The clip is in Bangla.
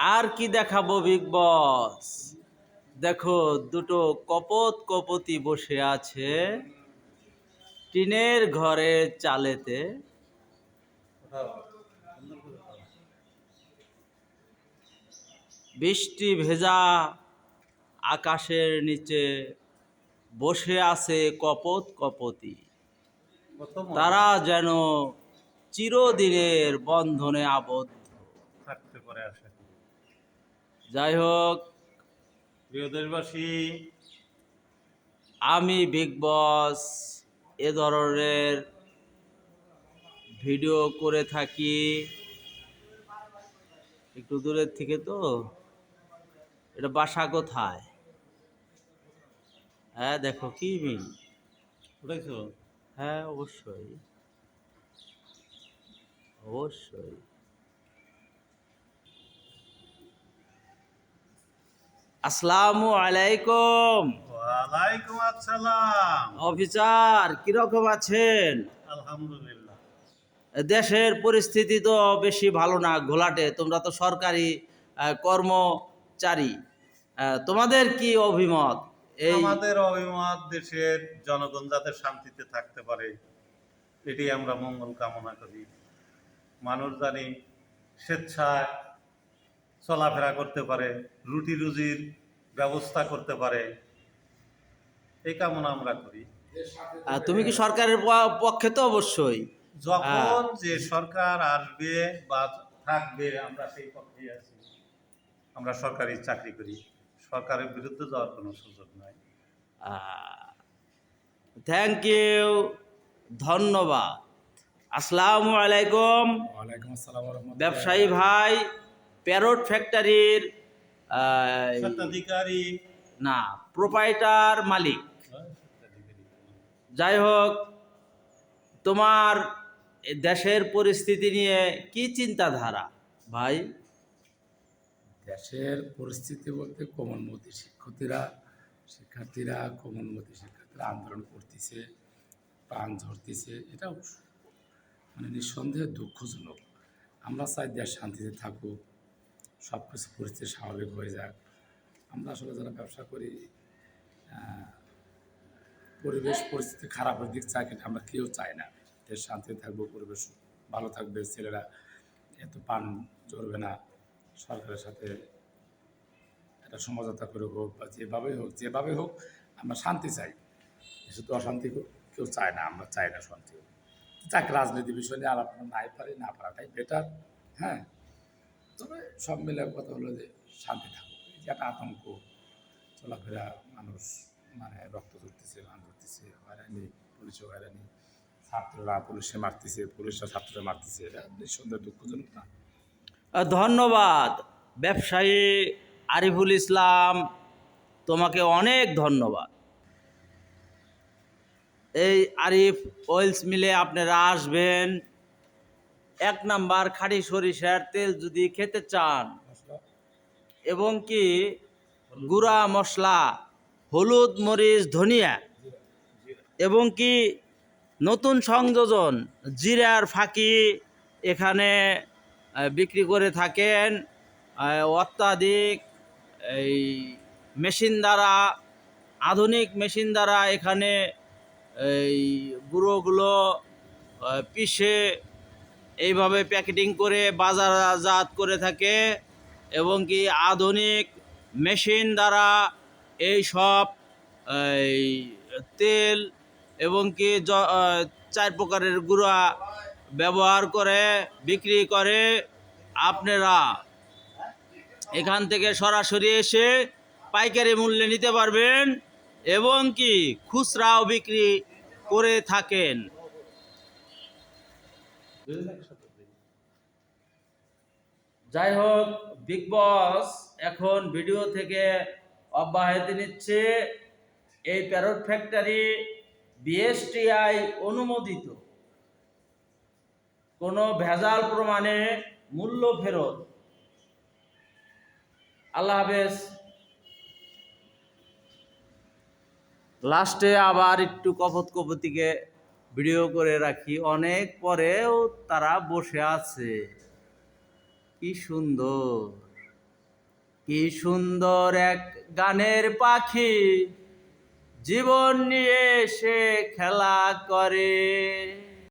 আর কি দেখাবো বিগ বস? দেখো, দুটো কপতি বসে আছে টিনের ঘরের চালেতে। বৃষ্টি ভেজা আকাশের নিচে বসে আছে কপতি। তারা যেন চিরদিনের বন্ধনে আবদ্ধ থাকতে পারে আশা করি। যাই হোক, প্রিয় দেশবাসী, আমি বিগ বস এ ধরনের ভিডিও করে থাকি একটু দূরের থেকে। তো এটা বাসা কোথায়? হ্যাঁ, দেখো কি মিল। উঠেছো? হ্যাঁ, অবশ্যই অবশ্যই। আসসালামু আলাইকুম। ওয়ালাইকুম আসসালাম। অফিসার, কিরকম আছেন? আলহামদুলিল্লাহ। দেশের পরিস্থিতি তো বেশি ভালো না, ঘোলাটে। তোমরা তো সরকারি কর্মচারী, তোমাদের কি অভিমত? এই আমাদের অভিমত, দেশের জনগণ যাতে শান্তিতে থাকতে পারে, এটি আমরা মঙ্গল কামনা করি। মানুষ জানি স্বেচ্ছায় চলাফেরা করতে পারে, রুটি রুজির ব্যবস্থা করতে পারে, এই কামনা আমরা করি। তুমি কি সরকারের পক্ষে? তো অবশ্যই। যখন যে সরকার আসবে বা থাকবে, আমরা সেই পক্ষেই আছি। আমরা সরকারি চাকরি করি, সরকারের বিরুদ্ধে যাওয়ার কোনো সুযোগ নাই। থ্যাংক ইউ, ধন্যবাদ। আসসালামু আলাইকুম। ওয়ালাইকুম আসসালাম ওয়া রাহমাতুল্লাহ। ব্যবসায়ী ভাই, প্যারট ফ্যাক্টরির স্বত্বাধিকারী না, প্রোপাইটার মালিক। যাই হোক, তোমার দেশের পরিস্থিতি নিয়ে কি চিন্তাধারা ভাই? দেশের পরিস্থিতি বলতে কোমলমতি শিক্ষার্থীরা আন্দোলন করতেছে, প্রাণ ঝরতেছে, এটাও মানে নিঃসন্দেহে দুঃখজনক। আমরা চাই দেশ শান্তিতে থাকুক, সব কিছু পরিস্থিতি স্বাভাবিক হয়ে যাক। আমরা আসলে যারা ব্যবসা করি, পরিবেশ পরিস্থিতি খারাপের দিক চাই, কিন্তু আমরা কেউ চাই না। দেশ শান্তিতে থাকবো, পরিবেশ ভালো থাকবে, ছেলেরা এত পান ঝরবে না, সরকারের সাথে একটা সমঝোতা করে হোক বা যেভাবে হোক আমরা শান্তি চাই। শুধু অশান্তি কেউ চায় না, আমরা চাই না শান্তি। যাক, রাজনীতি বিষয় নিয়ে আলাপ নাই পারি, না পারাটাই বেটার। হ্যাঁ, তবে সব মিলে কথা হলো যে শান্তি থাকুক। এই যে একটা আতঙ্ক, চলাফেরা, মানুষ মানে রক্ত ধরতেছে, মান ধরতেছে, হয়রানি, পুলিশও হয়রানি, ছাত্ররা পুলিশে মারতেছে, পুলিশরা ছাত্ররা মারতেছে, এটা নিঃসন্দেহে দুঃখজনক না? ধন্যবাদ ব্যবসায়ী আরিফুল ইসলাম, তোমাকে অনেক ধন্যবাদ। এই আরিফ অয়েলস মিলে আপনারা আসবেন। 1 নাম্বার খাঁটি সরিষার তেল যদি খেতে চান, এবং কি গুঁড়া মশলা, হলুদ, মরিচ, ধনিয়া, এবং কি নতুন সংযোজন জিরার ফাঁকি এখানে বিক্রি করে থাকেন। অত্যাধিক এই মেশিন দ্বারা, আধুনিক মেশিন দ্বারা এখানে এই গুঁড়োগুলো পিষে এইভাবে প্যাকেটিং করে বাজারজাত করে থাকে, এবং কি আধুনিক মেশিন দ্বারা এই সব এই তেল এবং কি 4 প্রকারের গুঁড়া ব্যবহার করে বিক্রি করে। আপনারা এখান থেকে সরাসরি এসে পাইকারি মূল্যে নিতে পারবেন, এবং কি খুচরাও বিক্রি করে থাকেন। যাই হোক, বিগ বস এখন ভিডিও থেকে অব্যাহতি নিচ্ছে। এই প্যারট ফ্যাক্টরি বিএসটিআই অনুমোদিত, কোনো ভেজাল প্রমাণে মূল্য ফেরত। আল্লাহ হাফেজ। লাস্টে আবার একটু কপতিকে ভিডিও করে রাখি। অনেক পরেও তারা বসে আছে, কি সুন্দর। কি সুন্দর এক গানের পাখি, জীবন নিয়ে সে খেলা করে।